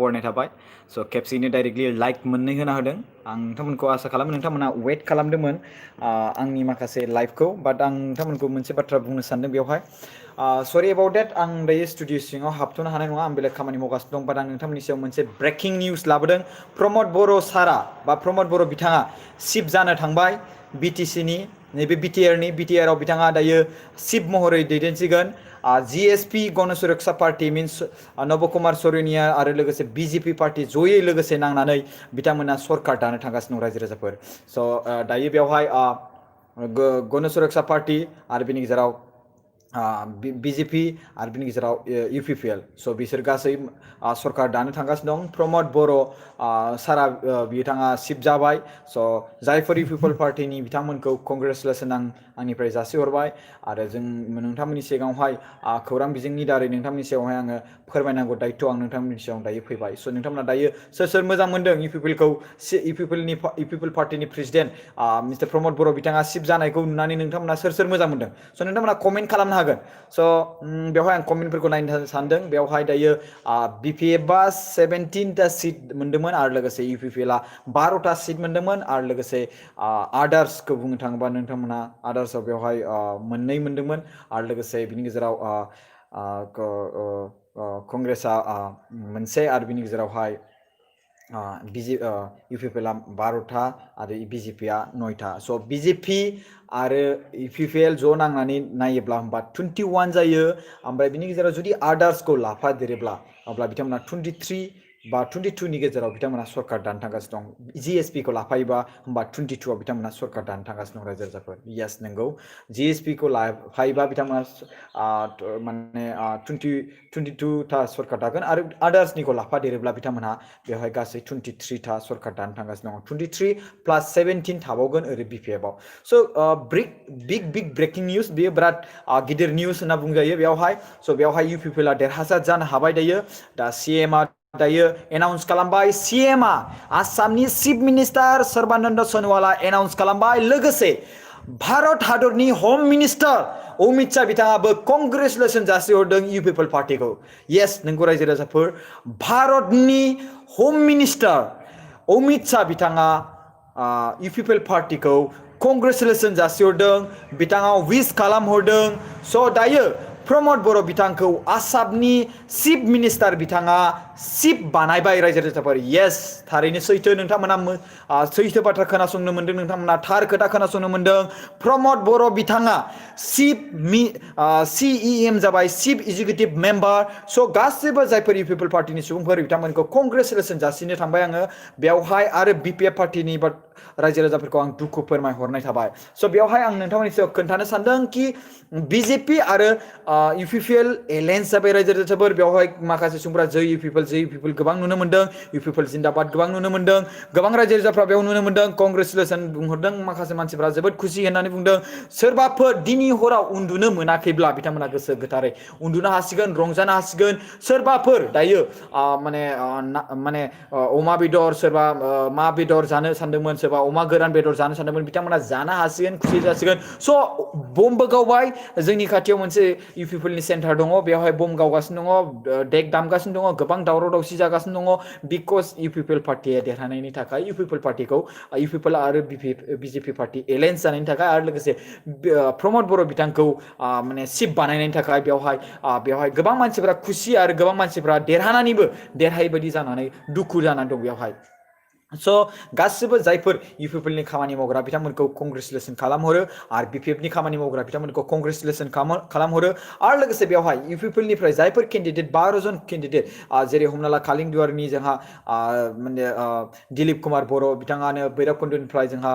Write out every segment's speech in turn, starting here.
बरनाय थाबाय स' खेबसेयैनो डाइरेक्टलि लाइक मोननै होना होदों आं नोंथांमोनखौ आसा खालामो नोंथांमोना वेट खालामदोंमोन आंनि माखासे लाइभखौ बाट आं नोंथांमोनखौ मोनसे बाथ्रा बुंनो सानदों बेवहाय सरि एबाउट डेट आं दायो स्टुडिअ सिङाव हाबथ'नो हानाय नङा आं बेलेग खामानि मावगासिनो दं बाट आं नोंथांमोननि सायाव मोनसे ब्रेकिं निउस लाबोदों प्रमद बर' सारा बा प्रमद बर' बिथाङा चिफ जानो थांबाय बिटिसिनि नैबे बिटिआरनि बिटिआराव बिथाङा दायो चिफ महरै दैदेनसिगोन जिएसपि गण सुरक्षा पार्टी मिन्स नब कुमार सरेनिया आरो लोगोसे बिजेपि पार्टी जयै लोगोसे नांनानै बिथांमोना सरकार दानो थांगासिनो दं रायजो राजाफोर स' दायो बेवहाय गण सुरक्षा पार्टी आरो बिनि गेजेराव बिजेपि आरो बिनि गेजेराव इउपिपिएल स' बिसोर गासै सरकार दानो थांगासिनो दं प्रमद बर' सारा बिथाङा चिफ जाबाय स' जायफोर इउपिपिएल पार्टीनि बिथांमोनखौ कंग्रेसुलेसन आं आंनिफ्राय जासिहरबाय आरो जों नोंथांमोननि सिगाङावहाय खौरां बिजोंनि दारै नोंथांमोननि सायावहाय आङो फोरमायनांगौ दायित्व आं नोंथांमोननि सिगाङाव दायो फैबाय स' नोंथांमोना दायो सोर सोर मोजां मोनदों इउपिपिएलखौ इउपिपिएल पार्टीनि प्रेसिडेन्ट मिस्टार प्रमद बर' बिथाङा चिफ जानायखौ नुनानै नोंथांमोना सोर सोर मोजां मोनदों स' नोंथांमोना कमेन्ट खालामनो हागोन स' बेवहाय आं कमेन्टफोरखौ नायनो सानदों बेवहाय दायो बिपिएफआ 17टा सिट मोन्दोंमोन आरो लोगोसे इउपिपिएलआ 12टा सिट मोन्दोंमोन आरो लोगोसे आदार्सखौ बुंनो थाङोबा नोंथांमोना आदार्सआव बेवहाय मोननै मोन्दोंमोन आरो लोगोसे बिनि गेजेराव कंग्रेसआ मोनसे आरो बिनि गेजेरावहाय इउपिपिएलआ 12टा आरो बिजेपिआ 9टा स' बिजेपि आरो इउपिपिएल ज' नांनानै नायोब्ला होमबा 21 जायो ओमफ्राय बिनि गेजेराव जुदि आदार्सखौ लाफादेरोब्ला अब्ला बिथांमोना 23 बा 22नि गेजेराव बिथांमोना सरकार दानो थांगासिनो दं जिएसपिखौ लाफायोबा होमबा 22आव बिथांमोना सरकार दानो थांगासिनो दं रायजो राजाफोर येस नंगौ जिएसपिखौ लाफायोबा बिथांमोना माने 22टा सरकार दागोन आरो आदार्सनिखौ लाफादेरोब्ला बिथांमोनहा बेवहाय गासै 23टा सरकार दानो थांगासिनो दं 23 प्लास 17 थाबावगोन ओरै बिपिएफआव स' बिग ब्रेकिं निउस बेयो बिराद गिदिर निउस होनना बुंजायो बेवहाय स' बेवहाय इउपिपिएलआ देरहासार जानो हाबाय दायो दा सीएमआ दायो एनाउन्स खालामबाय सीएमआ आसामनि चिफ मिनिस्टार सर्बानन्द सन'वाला एनाउन्स खालामबाय लोगोसे भारत हादरनि हम मिनिस्टार अमित शाह बिथाङाबो कंग्रेचुलेसन जासिहरदों इउपिपिएल पार्टीखौ येस नंगौ रायजो राजाफोर भारतनि हम मिनिस्टार अमित शाह बिथाङा इउपिपिएल पार्टीखौ कंग्रेचुलेसन जासिहरदों बिथाङा विश खालामहरदों स' दायो प्रमद बर' बिथांखौ आसामनि चिफ मिनिस्टार बिथाङा चिफ बानायबाय रायजो राजाफोर येस थारैनो सैथो नोंथांमोना सैथो बाथ्रा खोनासंनो मोन्दों नोंथांमोना थार खोथा खोनासंनो मोन्दों प्रमद बर' बिथाङा CEM जाबाय चिफ एग्जिकिउटिभ मेम्बार स' गासैबो जायफोर इउपिपिएल पार्टीनि सुबुंफोर बिथांमोनखौ कंग्रेचुलेसन जासिनो थांबाय आङो बेवहाय आरो बिपिएफ पार्टीनि रायजो राजाफोरखौ आं दुखु फोरमायहरनाय थाबाय स' बेवहाय आं नोंथांमोननि सायाव खोन्थानो सानदों कि बिजेपि आरो इउपिपिएल एलायन्स जाबाय रायजो राजाफोर बेवहाय माखासे सुबुंफोरा जै इउपिपिएल गोबां नुनो मोन्दों इउपिपिएल जिन्दाबाद गोबां नुनो मोन्दों गोबां रायजो राजाफ्रा बेयाव नुनो मोन्दों कंग्रेचुलेसन बुंहरदों माखासे मानसिफ्रा जोबोद खुसि होननानै बुंदों सोरबाफोर दिनै हराव उन्दुनो मोनाखैब्ला बिथांमोना गोसो गोथारै उन्दुनो हासिगोन रंजानो हासिगोन सोरबाफोर दायो माने अमा बेदर सोरबा मा बेदर जानो सानदोंमोन सोरबा अमा गोरान बेदर जानो सानदोंमोन बिथांमोना जानो हासिगोन खुसि जासिगोन स' बमबो गावबाय जोंनि खाथियाव मोनसे इउपिपिएलनि सेन्टार दङ बेवहाय बम गावगासिनो दङ डेक दामगासिनो दङ गोबां दावराव दावसि जागासिनो दङ बिकज इउपिपिएल पार्टीया देरहानायनि थाखाय इउपिपिएल पार्टीखौ इउपिपिएल आरो बिजेपि पार्टी एलायन्स जानायनि थाखाय आरो लोगोसे प्रमद बर' बिथांखौ माने चिफ बानायनायनि थाखाय बेवहाय गोबां मानसिफोरा खुसि आरो गोबां मानसिफोरा देरहानानैबो देरहायै बायदि जानानै दुखु जानानै दं बेवहाय स' गासिबो जायफोर इउपिपिएलनि खामानि मावग्रा बिथांमोनखौ कंग्रेचुलेसन खालामहरो आरो बिपिएफनि खामानि मावग्रा बिथांमोनखौ कंग्रेचुलेसन खालामहरो आरो लोगोसे बेवहाय इउपिपिएलनिफ्राय जायफोर केन्डिडेट 12 जन केन्डिडेट जेरै हमना ला कालिंदुवारनि जोंहा माने दिलीप कुमार बर' बिथाङानो भैरबकुन्दनिफ्राय जोंहा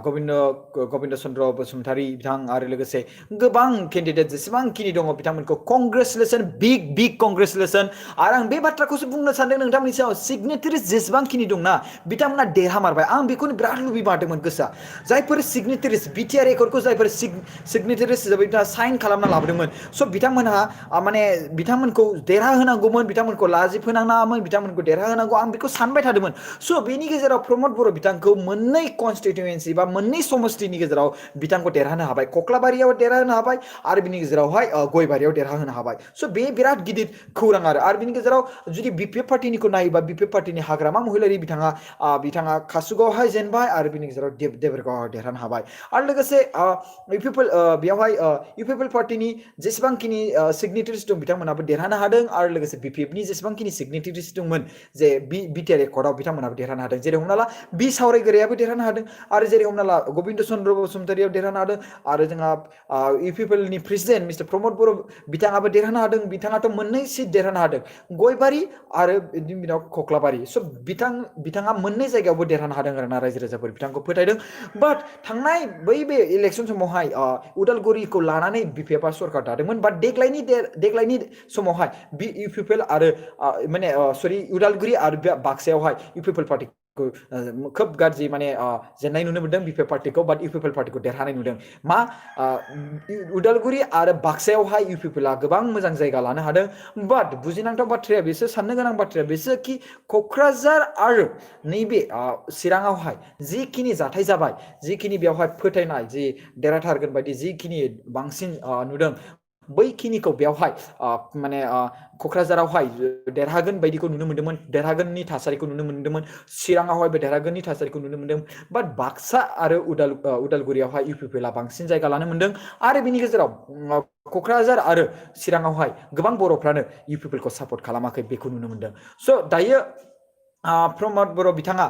गबिन्द चन्द्र बसुमतारी बिथां आरो लोगोसे गोबां केन्डिडेट जेसेबांखिनि दङ बिथांमोनखौ कंग्रेचुलेसन बिग कंग्रेचुलेसन आरो आं बे बाथ्राखौसो बुंनो सानदों नोंथांमोननि सायाव सिगनेटारिस जेसेबांखिनि दंना बिथांमोना देरहामारबाय आं बेखौनो बिराद लुबैमारदोंमोन गोसोआ जायफोर सिगनेटारिस बिटिआर एकर्डखौ जायफोर सिगनेटारिस हिसाबै बिथाङा साइन खालामना लाबोदोंमोन स' बिथांमोनहा माने बिथांमोनखौ देरहाहोनांगौमोन बिथांमोनखौ लाजि फोनांनाङामोन बिथांमोनखौ देरहाहोनांगौ आं बेखौ सानबाय थादोंमोन स' बेनि गेजेराव प्रमद बर' बिथांखौ मोननै कनस्टिटुवेन्सि बा मोननै समस्तिनि गेजेराव बिथांखौ देरहानो हाबाय कक्लाबारियाव देरहाहोनो हाबाय आरो बिनि गेजेरावहाय गयबारियाव देरहाहोनो हाबाय स' बे बिराद गिदिर खौरां आरो बिनि गेजेराव जुदि बिपिएफ पार्टिनिखौ नायोबा बिपिएफ पार्टिनि हाग्रामा महिलारि बिथाङा कासुगावहाय जेनबाय आरो बिनि गेजेराव देबरगावआव देरहानो हाबाय आरो लोगोसे बेयावहाय इउपिपिएल पार्टिनि जेसेबांखिनि सिगनेटारिस दं बिथांमोनाबो देरहानो हादों आरो लोगोसे बिपिएफनि जेसेबांखिनि सिगनेटारिस दंमोन जे बिटिआर एकर्डआव बिथांमोनाबो देरहानो हादों जेरै हमना ला बि सावरायगिरियाबो देरहानो हादों आरो जेरै हमना ला गबिन्द चन्द्र बसुमतारियाव देरहानो हादों आरो जोंहा इउपिपिएलनि प्रेसिडेन्ट मिस्टार प्रमद बर' बिथाङाबो देरहानो हादों बिथाङाथ' मोननै सिट देरहानो हादों गयबारि आरो बिनि उनाव कक्लाबारि स' बिथाङा मोननै जायगायावबो देरहानो हादों आरोना रायजो राजाफोर बिथांखौ फोथायदों बाट थांनाय बे इलेक्सन समावहाय उदालगुरिखौ लानानै बिपिएफआ सरकार दादोंमोन बाट देग्लायनि समावहाय इउपिपिएल आरो माने सरि उदालगुरि आरो बाक्सायावहाय इउपिपिएल पार्टि खोब गाज्रि माने जेन्नाय नुनो मोन्दों बिपिएफ पार्टिखौ बाट इउपिपिएल पार्टिखौ देरहानाय नुदों मा उदालगुरि आरो बाक्सायावहाय इउपिपिएलआ गोबां मोजां जायगा लानो हादों बाट बुजिनांथाव बाथ्राया बेसो साननो गोनां बाथ्राया बेसो कि क'क्राझार आरो नैबे चिराङावहाय जिखिनि जाथाय जाबाय जिखिनि बेवहाय फोथायनाय जि देरहाथारगोन बायदि जिखिनि बांसिन नुदों बैखिनिखौ बेवहाय माने क'क्राझारावहाय देरहागोन बायदिखौ नुनो मोन्दोंमोन देरहागोननि थासारिखौ नुनो मोन्दोंमोन चिराङावहायबो देरहागोननि थासारिखौ नुनो मोन्दों बाट बाक्सा आरो उदालगुरियावहाय इउपिपिएलआ बांसिन जायगा लानो मोन्दों आरो बिनि गेजेराव क'क्राझार आरो चिराङावहाय गोबां बर'फ्रानो इउपिपिएलखौ सापर्ट खालामाखै बेखौ नुनो मोन्दों स' दायो प्रमद बर' बिथाङा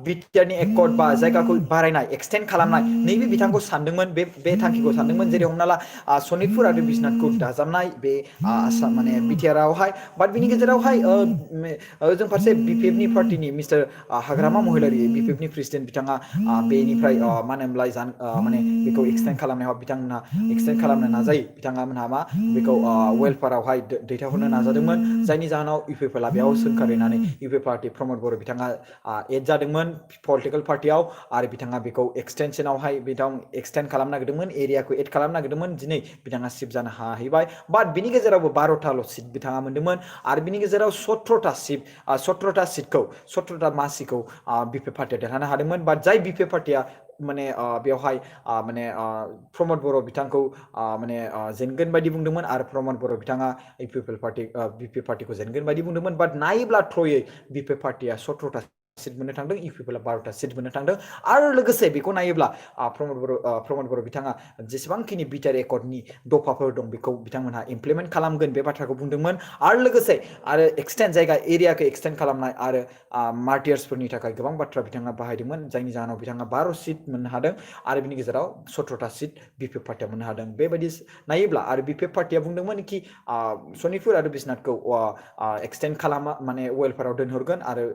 बिटिआरनि एकर्ड बा जायगाखौ बारायनाय एक्सटेन्ड खालामनाय नैबे बिथांखौ सानदोंमोन बे थांखिखौ सानदोंमोन जेरै हमना ला सनितपुर आरो बिश्वनाथखौ दाजाबनाय बे माने बिटिआरआवहाय बाट बिनि गेजेरावहाय जों फारसे बिपिएफनि पार्टिनि मिस्टार हाग्रामा महिलारि बिपिएफनि प्रेसिडेन्ट बिथाङा बेनिफ्राय मा होनोमोनलाय माने बेखौ एक्सटेन्ड खालामनायाव बिथांमोनहा एक्सटेन्ड खालामनो नाजायो बिथांमोनहा मा बेखौ वेलफेयारावहाय दैथायहरनो नाजादोंमोन जायनि जाहोनाव इउपिपिएलआ बेयाव सोंखारिनानै इउपिपिएल पार्टि प्रमद बर' बिथाङा एड जादोंमोन पलिटिकेल पार्टियाव आरो बिथाङा बेखौ एक्सटेनसनावहाय बिथां एक्सटेन्ड खालामनो नागिरदोंमोन एरियाखौ एड खालामनो नागिरदोंमोन दिनै बिथाङा सिफ जानो हाहैबाय बाट बिनि गेजेरावबो 12थाल' सिट बिथाङा मोन्दोंमोन आरो बिनि गेजेराव 17था मासिखौ बिपिएफ पार्टिया देरहानो हादोंमोन बाट जाय बिपिएफ पार्टिया माने बेवहाय माने प्रमद बर' बिथांखौ माने जेनगोन बायदि बुंदोंमोन आरो प्रमद बर' बिथाङा बिपिएफ पार्टिखौ जेनगोन बायदि बुंदोंमोन बाट नायोब्ला थ्रयै बिपिएफ पार्टिया 17था सिट मोननो थांदों इउपिपिएलआ 12था सिट मोननो थांदों आरो लोगोसे बेखौ नायोब्ला प्रमद बर' बिथाङा जेसेबांखिनि बिटिआर एकर्डनि दफाफोर दं बेखौ बिथांमोनहा इमप्लिमेन्ट खालामगोन बे बाथ्राखौ बुंदोंमोन आरो लोगोसे आरो एक्सटेन्ड जायगा एरियाखौ एक्सटेन्ड खालामनाय आरो मार्टियार्सफोरनि थाखाय गोबां बाथ्रा बिथाङा बाहायदोंमोन जायनि जाहोनाव बिथाङा 12 सिट मोननो हादों आरो बिनि गेजेराव 17था सिट बिपिएफ पार्टिया मोननो हादों बेबायदि नायोब्ला आरो बिपिएफ पार्टिया बुंदोंमोन कि सनितपुर आरो बिश्वनाथखौ एक्सटेन्ड खालामा माने वेलफेयाराव दोनहरगोन आरो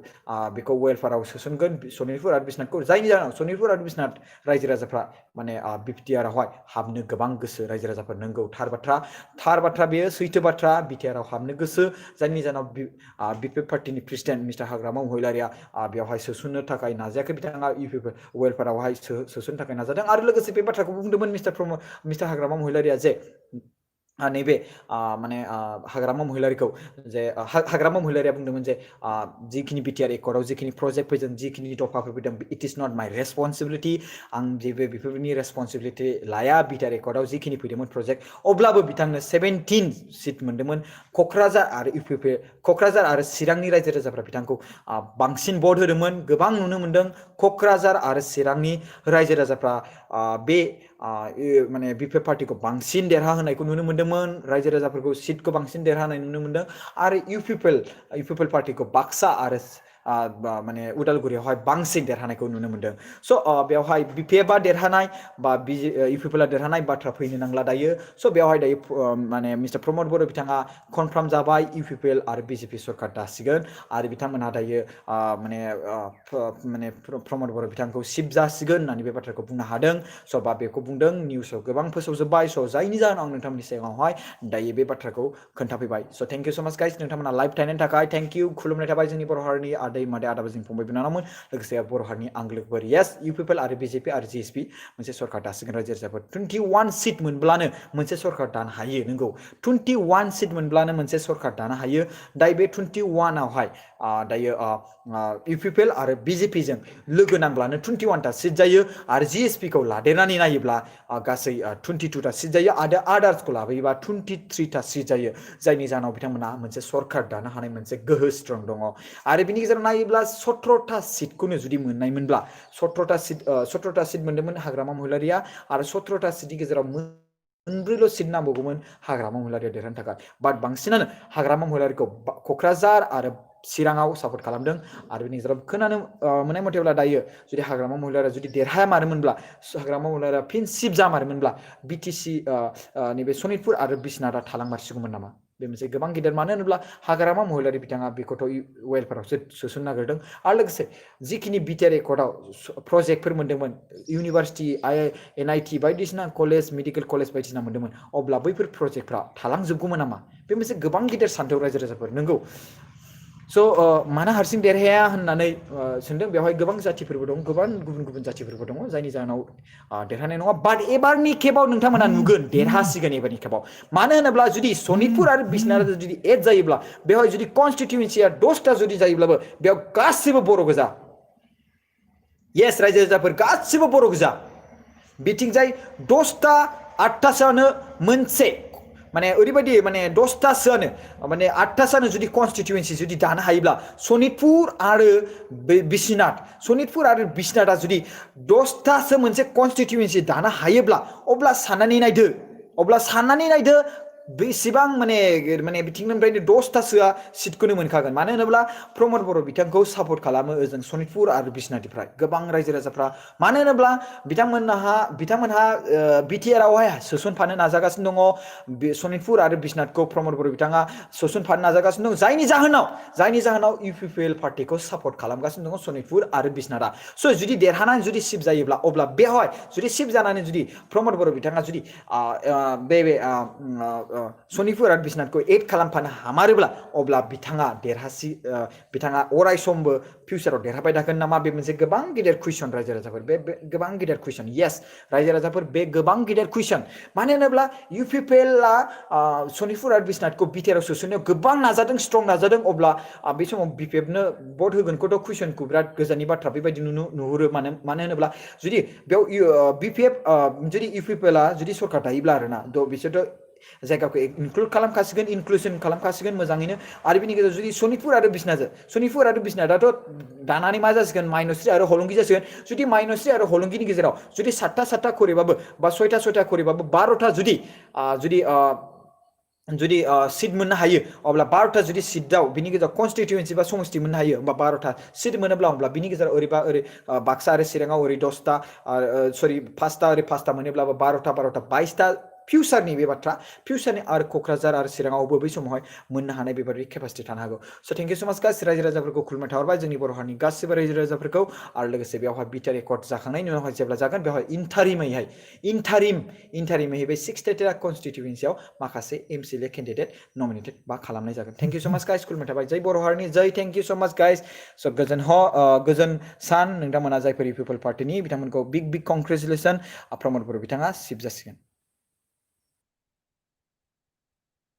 बेखौ वेलफेयाराव सोसनगोन सनितपुर आरो बिश्वनाथखौ जायनि जाहोनाव सनितपुर आरो बिश्वनाथ रायजो राजाफ्रा माने बिटिआरआवहाय हाबनो गोबां गोसो रायजो राजाफोर नंगौ थार बाथ्रा बेयो सैथो बाथ्रा बिटिआरआव हाबनो गोसो जायनि जाहोनाव बिपिएफ पार्टिनि प्रेसिडेन्ट मिस्टार हाग्रामा महिलारिया बेवहाय सोसननो थाखाय नाजायाखै बिथाङा इउपिपिएल वेलफेयारावहाय सोसननो थाखाय नाजादों आरो लोगोसे बे बाथ्राखौ बुंदोंमोन मिस्टार हाग्रामा महिलारिया जे नैबे माने हाग्रामा महिलारिखौ जे हाग्रामा महिलारिया बुंदोंमोन जे जिखिनि बिटिआर एकर्डआव जिखिनि प्रजेक्ट फैदों जिखिनि दफाफोर फैदों इट इज नट माइ रेसपन्सिबिलिटि आं जेबो बेफोरनि रेसपन्सिबिलिटि लाया बिटिआर एकर्डआव जिखिनि फैदोंमोन प्रजेक्ट अब्लाबो बिथांनो 17 सिट मोन्दोंमोन क'क्राझार आरो चिरांनि रायजो राजाफ्रा बिथांखौ बांसिन भट होदोंमोन गोबां नुनो मोन्दों क'क्राझार आरो चिरांनि रायजो राजाफ्रा बे माने बिपिएफ पार्टिखौ बांसिन देरहाहोनायखौ नुनो मोन्दोंमोन रायजो राजाफोरखौ सिटखौ बांसिन देरहानाय नुनो मोन्दों आरो इउपिपिएल पार्टिखौ बाक्सा आरो माने उदालगुरियावहाय बांसिन देरहानायखौ नुनो मोन्दों स' बेवहाय बिपिएफआ देरहानाय बा इउपिपिएलआ देरहानाय बाथ्रा फैनो नांला दायो स' बेवहाय दायो माने मिस्टार प्रमद बर' बिथाङा कनफार्म जाबाय इउपिपिएल आरो बिजेपि सरकार दासिगोन आरो बिथांमोनहा दायो माने प्रमद बर' बिथांखौ सिफ जासिगोन होननानै बे बाथ्राखौ बुंनो हादों स' बा बेखौ बुंदों निउसाव गोबां फोसावजोब्बाय स' जायनि जाहोनाव आं नोंथांमोननि सिगाङावहाय दायो बे बाथ्राखौ खोन्थाफैबाय स' थेंक इउ स' माच गाइस नोंथांमोना लाइभ थानायनि थाखाय थेंक इउ खुलुमनाय थाबाय जोंनि बर' हारिनि आदै मादै आदाबो जों फंबाय बिनानावमोन लोगोसे बर' हारिनि आंगोफोर येस इउ पिपल आरो बिजेपि आरो जिएसपि मोनसे सरकार दासिगोन रायजो राजाफोर 21 सिट मोनब्लानो मोनसे सरकार दानो हायो नंगौ 21 सिट मोनब्लानो मोनसे सरकार दानो हायो दायो बे 21 आवहाय दायो इउ पिपल आरो बिजेपि जों लोगो नांब्लानो 21 टा सिट जायो आरो जिएसपि खौ लादेरनानै नायोब्ला गासै 22 टा सिट जायो आरो आदार्सखौ लाबोयोबा 23 टा सिट जायो जायनि जाहोनाव बिथांमोना मोनसे सरकार दानो हानाय मोनसे गोहो स्ट्रं दङ आरो बिनि गेजेराव नायोब्ला 17 टा सिटखौनो जुदि मोननायमोनब्ला 17 टा सिट मोनदोंमोन हाग्रामा महिलारिया आरो 17 टा सिटनि गेजेराव मोनब्रैल' सिट नांबावगौमोन हाग्रामा महिलारिया देरहानो थाखाय बाट बांसिनानो हाग्रामा महिलारिखौ क'क्राझार आरो चिराङाव सापर्ट खालामदों आरो बिनि गेजेराव खोनानो मोननाय मथेब्ला दायो जुदि हाग्रामा महिलारिया जुदि देरहायामारोमोनब्ला हाग्रामा महिलारिया फिन सिफ जामारोमोनब्ला बिटिसि नैबे सनितपुर आरो बिसनाथआ थालांमारसिगौमोन नामा बे मोनसे गोबां गिदिर मानो होनोब्ला हाग्रामा महिलारि बिथाङा बेखौथ' वेलफेयारावसो सोसननो नागिरदों आरो लोगोसे जिखिनि बिटिआर एकर्डआव प्रजेक्टफोर मोन्दोंमोन इउनिभारसिटि एनआइटि बायदिसिना कलेज मेडिकेल कलेज बायदिसिना मोन्दोंमोन अब्ला बैफोर प्रजेक्टफ्रा थालांजोबगौमोन नामा बे मोनसे गोबां गिदिर सान्थौ रायजो राजाफोर नंगौ स' मानो हारसिं देरहाया होननानै सोंदों बेवहाय गोबां जाथिफोरबो दं गोबां गुबुन गुबुन जाथिफोरबो दङ जायनि जाहोनाव देरहानाय नङा बाट एबारनि खेबाव नोंथांमोना नुगोन देरहासिगोन एबारनि खेबाव मानो होनोब्ला जुदि सनितपुर आरो बिसनाथ जुदि एड जायोब्ला बेवहाय जुदि कनस्टिटिउन्सिया 10टा जुदि जायोब्लाबो बेयाव गासिबो बर' गोजा येस रायजो राजाफोर गासिबो बर' गोजा बिथिंजाय 10टा 8टासोआनो मोनसे माने ओरैबायदि माने 10टासोआनो माने 8टासोआनो जुदि कनस्टिट्युएन्सि जुदि दानो हायोब्ला सनितपुर आरो बिसनाथआ जुदि 10टासो मोनसे कनस्टिट्युएन्सि दानो हायोब्ला अब्ला साननानै नायदो बेसेबां माने बिथिंनिफ्रायनो 10टासोआ सिटखौनो मोनखागोन मानो होनोब्ला प्रमद बर' बिथांखौ सापर्ट खालामो ओजों सनितपुर आरो बिसनाथनिफ्राय गोबां रायजो राजाफ्रा मानो होनोब्ला बिथांमोनहा बिटिआर आवहाय सोसनफानो नाजागासिनो दङ सनितपुर आरो बिसनाथखौ प्रमद बर' बिथाङा सोसनफानो नाजागासिनो दं जायनि जाहोनाव इउपिपिएल पार्टिखौ सापर्ट खालामगासिनो दङ सनितपुर आरो बिसनाथआ स' जुदि देरहानानै जुदि सिफ जायोब्ला अब्ला बेवहाय जुदि सिफ जानानै जुदि प्रमद बर' बिथाङा जुदि बे सनितपुर आरो बिसनाथखौ एड खालामफानो हामारोब्ला अब्ला बिथाङा अराय समबो फिउचाराव देरहाबाय थागोन नामा बे मोनसे गोबां गिदिर कुइसन रायजो राजाफोर बे गोबां गिदिर कुइसन येस रायजो राजाफोर बे गोबां गिदिर कुइसन मानो होनोब्ला इउपिपिएलआ सनितपुर आरो बिसनाथखौ बिटिआरआव सोसननायाव गोबां नाजादों स्ट्रं नाजादों अब्ला बे समाव बिपिएफनो भट होगोनखौथ' कुइसनखौ बिराद गोजाननि बाथ्रा बेबायदि नुहुरो मानो होनोब्ला जुदि बेयाव बिपिएफ जुदि इउपिपिएलआ जुदि सरकार दायोब्ला आरोना बिसोरथ' जायगाखौ इनक्लुड खालामखासिगोन मोजाङैनो आरो बिनि गेजेराव जुदि सनितपुर आरो बिसनाथाथ' दानानै मा जासिगोन माइन'स्रि आरो हलंगि जासिगोन जुदि माइन'स्रि आरो हलंगिनि गेजेराव जुदि 7टा करेबाबो बा 6टा करेबाबो 12टा जुदि सिट मोननो हायो अब्ला 12टा जुदि सिटआव बिनि गेजेराव कनस्टिट्युएन्सि बा समस्ति मोननो हायो होमबा 12टा सिट मोनोब्ला अब्ला बिनि गेजेराव ओरै बाक्सा आरो चिराङाव ओरै 10टा 5टा ओरै 5टा मोनोब्लाबो 12टा 22टा फिउचारनि बे बाथ्रा फिउचारनि आरो क'क्राझार आरो चिराङावबो बै समावहाय मोननो हानाय बेबायदि केपासिटि थानो हागौ स' थेंक इउ स' माच गाइस रायजो राजाफोरखौ खुलुमनाय थाहरबाय जोंनि बर' हारिनि गासिबो रायजो राजाफोरखौ आरो लोगोसे बेवहाय बिटिआर एकर्ड जाखांनायनि उनावहाय जेब्ला जागोन बेवहाय इन्टारिमैहाय बे 6टा कनस्टिट्युएन्सियाव माखासे एमसिएलए केन्डिडेट नमिनेटेड बा खालामनाय जागोन थेंक इउ स' माच गाइस खुलुमनाय थाबाय जय बर' हारिनि जय थेंक इउ स' माच गाइस स' गोजोन सान नोंथांमोना जायफोर पिपल पार्टिनि बिथांमोनखौ बिग कंग्रेचुलेसन प्रमद बर' बिथाङा सिफ जासिगोन